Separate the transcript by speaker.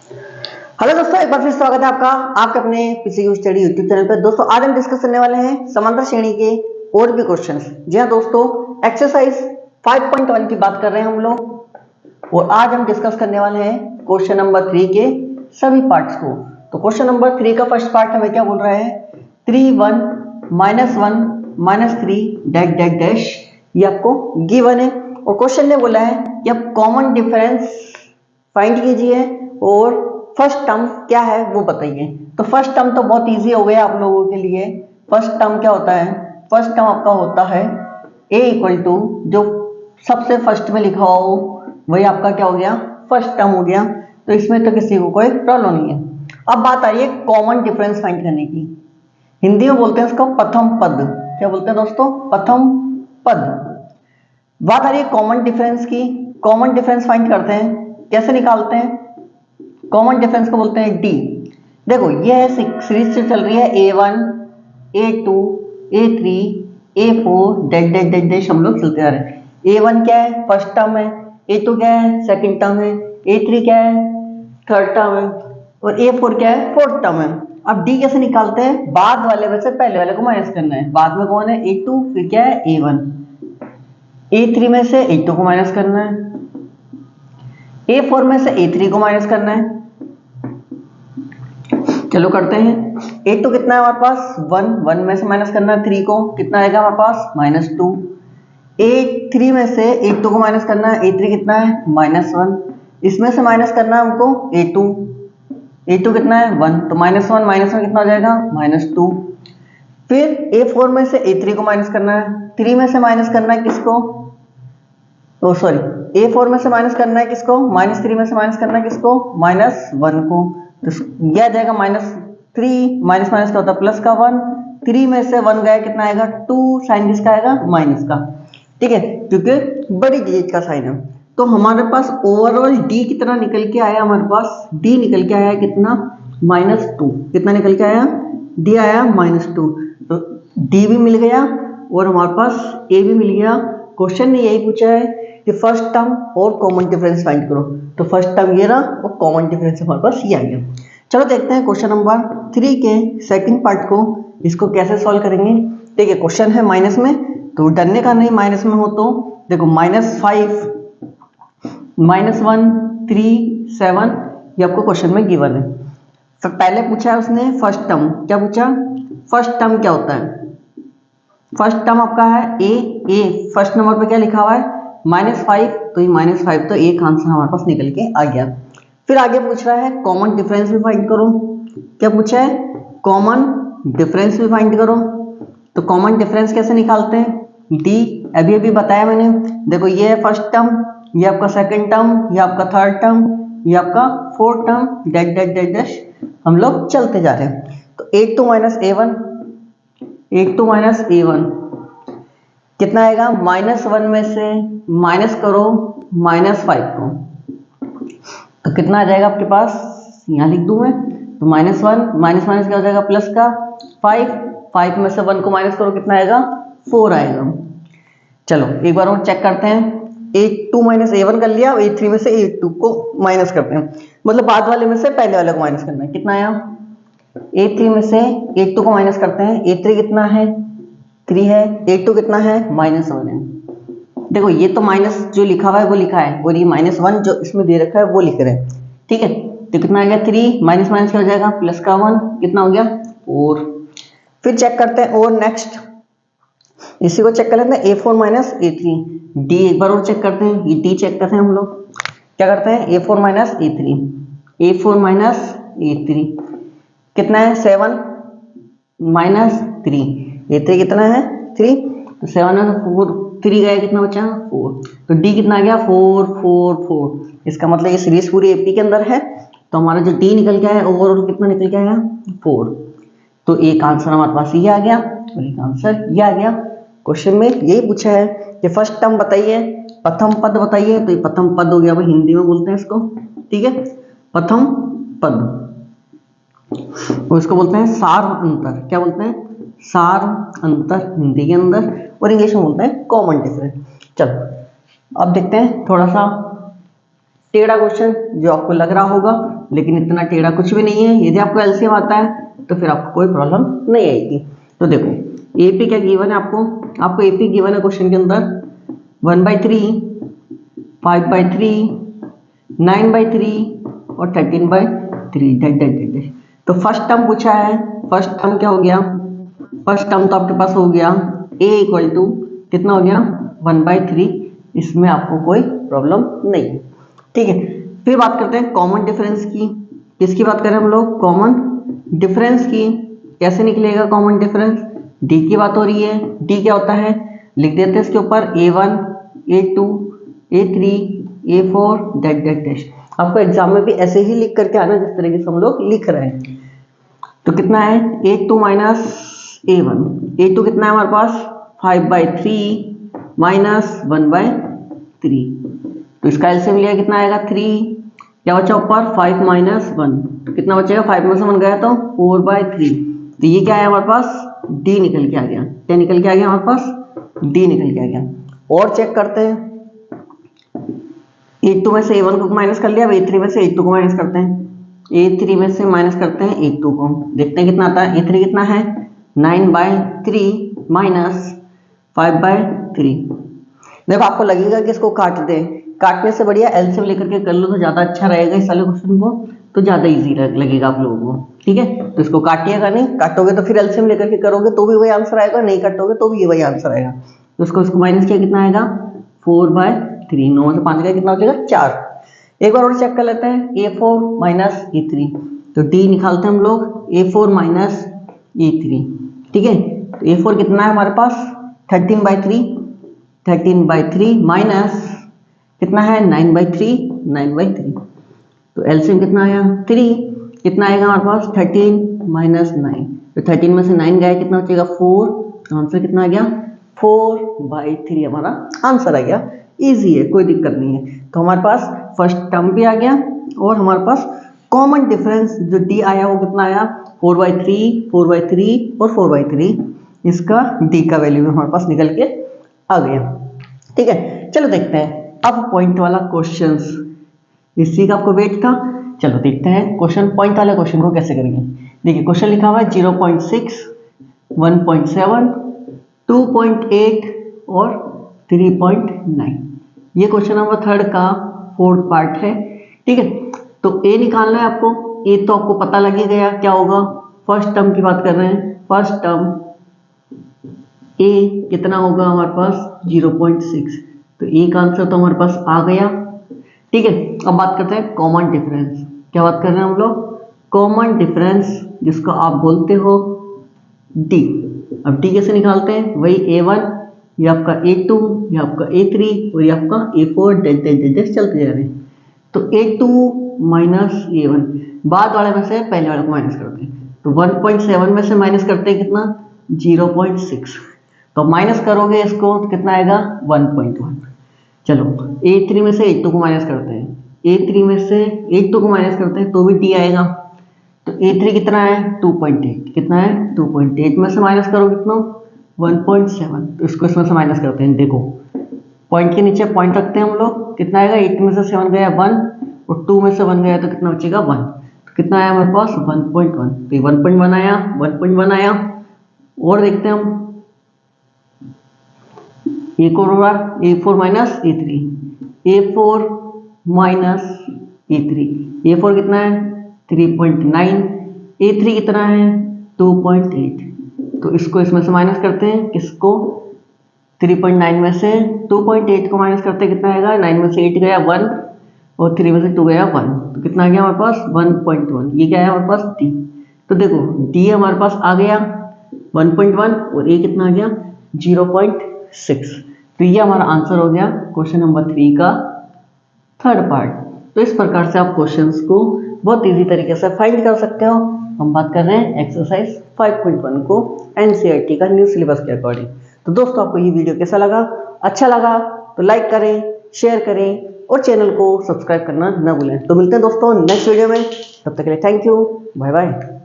Speaker 1: Hello दोस्तों, एक बार फिर स्वागत है आपका आपके अपने पीसीक्यू स्टडी यूट्यूब चैनल पर। दोस्तों आज हम डिस्कस करने वाले हैं समांतर श्रेणी के और भी क्वेश्चंस। जी हाँ दोस्तों, एक्सरसाइज 5.1 की बात कर रहे हैं हम लोग और आज हम डिस्कस करने वाले हैं क्वेश्चन नंबर 3 के सभी पार्ट्स को। तो क्वेश्चन नंबर 3 का फर्स्ट पार्ट हमें क्या बोल रहा है, 3 1 -1 -3 डैश डैश डैश, ये आपको गिवन है और क्वेश्चन ने बोला है कि आप कॉमन डिफरेंस फाइंड कीजिए और फर्स्ट टर्म क्या है वो बताइए। तो फर्स्ट टर्म तो बहुत इजी हो गया आप लोगों के लिए। फर्स्ट टर्म क्या होता है, फर्स्ट टर्म आपका होता है a इक्वल टू जो सबसे फर्स्ट में लिखा हो वही आपका क्या हो गया, फर्स्ट टर्म हो गया। तो इसमें तो किसी को कोई प्रॉब्लम नहीं है। अब बात आ रही है कॉमन डिफरेंस फाइंड करने की। हिंदी में बोलते हैं इसको प्रथम पद। क्या बोलते हैं दोस्तों, प्रथम पद। बात आ रही है कॉमन डिफरेंस की। कॉमन डिफरेंस फाइंड करते हैं, कैसे निकालते हैं? कॉमन डिफरेंस को बोलते हैं डी। देखो ये है सीरीज से चल रही है A1 A2 A3 A4 dash dash dash dash, हम लोग चलते आ रहे हैं। A1 क्या है, फर्स्ट टर्म है। A2 क्या है, सेकंड टर्म है। A3 क्या है, थर्ड टर्म है। और A4 क्या है, फोर्थ टर्म है। अब डी कैसे निकालते हैं, बाद वाले में से पहले वाले को माइनस करना है। बाद में कौन है, A2, फिर क्या है A1। A3 में से A2 को माइनस करना है। A4 में से A3 को माइनस करना है। चलो करते हैं। A2 कितना है हमारे पास, 1 1 में से माइनस करना है 3 को, कितना आएगा हमारे पास, -2। A3 में से A2 को माइनस करना है, A3 कितना है, -1। इसमें से माइनस करना है हमको A2। A2 कितना है, 1, तो -1 -1 कितना हो जाएगा, -2। फिर A4 में से A3 को माइनस करना है, 3 में से माइनस करना है किसको, ओ सॉरी, A4 में से माइनस करना है किसको, -3 में से माइनस करना है किसको, -1 को। तो यह आ जाएगा -3, माइनस माइनस क्या होता है, प्लस का 1। 3 में से 1 गया, कितना आएगा, 2, साइन किसका आएगा, माइनस का। ठीक है, क्योंकि बड़ी डिजिट का साइन है। तो हमारे पास ओवरऑल डी कितना निकल के आया, हमारे पास डी निकल के आया कितना, -2। कितना निकल के आया, डी आया -2। तो डी भी मिल गया और हमारे पास ए भी मिल गया। क्वेश्चन ने यही पूछा है कि फर्स्ट टर्म और कॉमन डिफरेंस फाइंड करो। तो फर्स्ट टर्म ये रहा और कॉमन डिफरेंस हमारे पास ये आ गया। चलो देखते हैं क्वेश्चन नंबर 3 के सेकंड पार्ट को, इसको कैसे सॉल्व करेंगे। ठीक है, क्वेश्चन है माइनस में, तो डरने का नहीं, माइनस में हो तो देखो -5 -1 3 7 ये आपको क्वेश्चन में गिवन है। तो पहले पूछा है उसने फर्स्ट टर्म, क्या पूछा, फर्स्ट टर्म क्या होता है। फर्स्ट टर्म आपका है ए फर्स्ट नंबर पे क्या लिखा हुआ है, -5, तो ये -5, तो एक आंसर हमारे पास निकल के आ गया। फिर आगे पूछ रहा है कॉमन डिफरेंस भी फाइंड करो। क्या पूछा है, कॉमन डिफरेंस भी फाइंड करो। तो कॉमन डिफरेंस कैसे निकालते हैं, डी अभी अभी बताया मैंने। देखो ये है फर्स्ट टर्म, ये आपका सेकंड टर्म, ये आपका थर्ड टर्म, ये आपका fourth term, dash dash dash dash, हम लोग चलते जा रहे हैं। तो A2 - A1 कितना आएगा, -1 में से माइनस करो -5 को, तो कितना आ जाएगा आपके पास, यहाँ लिख दूं मैं। तो -1 माइनस माइनस क्या हो जाएगा, प्लस का 5 में से 1 को माइनस करो, कितना आएगा, 4 आएगा। चलो एक बार और चेक करते हैं। A2 - A1 कर लिया, A3 में से A2 को माइनस करते हैं, मतलब बाद वाले में से पहले वाले को माइनस करना है। कितना आया, A3 में से A2 को माइनस करते हैं। A3 कितना है, 3 है। A2 कितना है, -1 है। देखो ये तो माइनस जो लिखा हुआ है वो लिखा है, और ये -1 जो इसमें दे रखा है वो लिख रहे हैं। ठीक है, तो कितना आ गया, 3 माइनस माइनस क्या हो जाएगा, प्लस का 1, कितना हो गया, 4। फिर चेक करते हैं और नेक्स्ट, इसी को चेक कर लेते हैं A4 - A3। डी एक बार और चेक करते हैं, ये डी चेक करते हैं हम लोग। क्या करते हैं, A4 - A3, A4 - A3 कितना है, 7 -3, A3 कितना है, 3, तो 7 में 4 3 गया, कितना बचा, 4। तो डी कितना आ गया, 4 4 4। इसका मतलब ये सीरीज पूरी एपी के अंदर है। तो हमारा जो डी निकल के आया ओवरऑल कितना निकल के आया, 4। तो एक आंसर हमारे पास ये आ गया और एक आंसर ये आ गया। क्वेश्चन में यही पूछा है कि फर्स्ट टर्म बताइए, प्रथम पद बताइए। तो ये प्रथम पद हो गया, भाई हिंदी में बोलते हैं इसको। ठीक है, प्रथम पद, और इसको बोलते हैं सार अंतर। क्या बोलते हैं, सार अंतर हिंदी के अंदर, और इंग्लिश में बोलते हैं कॉमन डिफरेंस। चलो अब देखते हैं थोड़ा सा टेढ़ा क्वेश्चन जो आपको लग रहा होगा, लेकिन इतना टेढ़ा कुछ भी नहीं है। यदि आपको एलसीएम आता है तो फिर आपको कोई प्रॉब्लम नहीं आएगी। तो देखो एपी क्या गिवन है आपको एपी गिवन है क्वेश्चन के अंदर 1/3, 5/3, 9/3 और 13/3 तो फर्स्ट टर्म पूछा है। फर्स्ट टर्म क्या हो गया? फर्स्ट टर्म तो आपके पास हो गया a इक्वल टू कितना हो गया 1/3। इसमें आपको कोई प्रॉब्लम नहीं है, ठीक है। फिर बात करते हैं कॉमन डिफरेंस की। किसकी बात करें हम लोग? कॉमन डिफरेंस की। कैसे निकलेगा कॉमन डिफरेंस? डी की बात हो रही है। डी क्या होता है? लिख देते हैं इसके ऊपर a1, a2, a3, a4 dash. आपको एग्जाम में भी ऐसे ही लिख करके आना जिस तरीके से हम लोग लिख रहे हैं। तो कितना है a2 माइनस a1। a2 कितना है हमारे पास 5/3 माइनस 1/3। तो इसका एलसीएम लिया कितना आएगा 3। क्या बचा ऊपर 5 माइनस 1 तो कितना बचेगा 5 में से 1 गया तो 4/3। तो ये क्या है हमारे पास डी निकल के आ गया। क्या निकल के आ गया हमारे पास? डी निकल के आ गया। और चेक करते हैं a2 में से a1 को माइनस कर लिया। अब a3 में से a2 को माइनस करते हैं। a3 में से माइनस करते हैं a2 को, देखते हैं कितना आता है। a3 कितना है 9/3 माइनस 5/3। देखो आपको लगेगा कि इसको काट दें, काटने से बढ़िया एलसीएम लेकर के कर लो तो ज्यादा अच्छा रहेगा। इस वाले क्वेश्चन को तो ज्यादा इजी लगेगा आप लोगों को, ठीक है। तो इसको काटिएगा नहीं, काटोगे तो फिर एलसीएम लेकर के करोगे तो भी वही आंसर आएगा, नहीं काटोगे तो भी वही आंसर आएगा। तो इसको माइनस किया कितना आएगा 4/3। 9 से 5 गया कितना हो जाएगा 4। एक बार और चेक कर लेते हैं a4 माइनस a3। तो डी निकालते हैं हम लोग a4 माइनस a3, ठीक है। तो a4 कितना है हमारे पास 13/3 माइनस कितना है 9/3। तो एलसीएम कितना आया 3। कितना आएगा हमारे पास 13 माइनस 9। तो 13 में से 9 गया कितना बचेगा 4। आंसर कितना आ गया 4/3 हमारा आंसर आ गया। इजी है, कोई दिक्कत नहीं है। तो हमारे पास फर्स्ट टर्म भी आ गया और हमारे पास कॉमन डिफरेंस जो डी आया वो कितना आया 4/3, 4/3 और 4/3। इसका डी का वैल्यू भी हमारे पास निकल के आ गया, ठीक है। चलो देखते हैं अब पॉइंट वाला क्वेश्चंस। इसी का आपको वेट था। चलो देखते हैं क्वेश्चन पॉइंट वाले क्वेश्चन को कैसे करेंगे। देखिए क्वेश्चन लिखा हुआ है 0.6, 1.7, 2.8 और 3.9। ये क्वेश्चन नंबर 3 का 4th पार्ट है, ठीक है। तो ए निकालना है आपको। ए तो आपको पता लग ही गया क्या होगा। फर्स्ट टर्म की बात कर रहे हैं। फर्स्ट टर्म ए कितना होगा हमारे पास 0.6। तो ए का आंसर तो हमारे पास आ गया, ठीक है। अब बात करते हैं कॉमन डिफरेंस। क्या बात कर रहे हैं हम लोग? कॉमन डिफरेंस, जिसको आप बोलते हो डी। अब डी कैसे निकालते हैं? वही a1, ये आपका a2, ये आपका a3 और ये आपका a4 डैश चलते जा रहे हैं। तो a2 माइनस a1 बाद वाले में से पहले वाले को माइनस करते हैं। तो 1.7 में से माइनस करते हैं कितना 0.6। तो माइनस करोगे इसको तो कितना आएगा 1.1। चलो a3 में से a2 को माइनस करते हैं। a3 में से a2 को माइनस करते हैं तो भी d आएगा। तो a3 कितना है 2.8। कितना है 2.8 में से माइनस करो कितना 1.7। तो इसको इसमें से माइनस करते हैं। देखो पॉइंट के नीचे पॉइंट रखते हैं हम लोग। कितना आएगा 8 में से 7 गया 1 और 2 में से 1 गया तो कितना बचेगा 1। तो कितना आया हमारे पास 1.1। तो ये 1.1 आया, 1.1 आया। और देखते हैं हम एक और होगा a4 minus a3। a4 minus a3। a4 कितना है 3.9, a3 कितना है 2.8। तो इसको इसमें से माइनस करते हैं। किसको 3.9 में से 2.8 को माइनस करते हैं कितना आएगा 9 में से 8 गया 1 और 3 में से 2 गया 1। तो कितना आ गया हमारे पास 1.1। ये क्या है हमारे पास d। तो देखो d हमारे पास आ गया 1.1 और a कितना आ गया 0.6। तो ये हमारा आंसर हो गया क्वेश्चन नंबर 3 का 3rd पार्ट। तो इस प्रकार से आप क्वेश्चंस को बहुत इजी तरीके से फाइंड कर सकते हो। हम बात कर रहे हैं एक्सरसाइज 5.1 को एनसीईआरटी का न्यू सिलेबस के अकॉर्डिंग। तो दोस्तों आपको ये वीडियो कैसा लगा? अच्छा लगा तो लाइक करें, शेयर करें और चैनल को सब्सक्राइब करना न भूलें। तो मिलते हैं दोस्तों नेक्स्ट वीडियो में, तब तक के लिए थैंक यू, बाय बाय।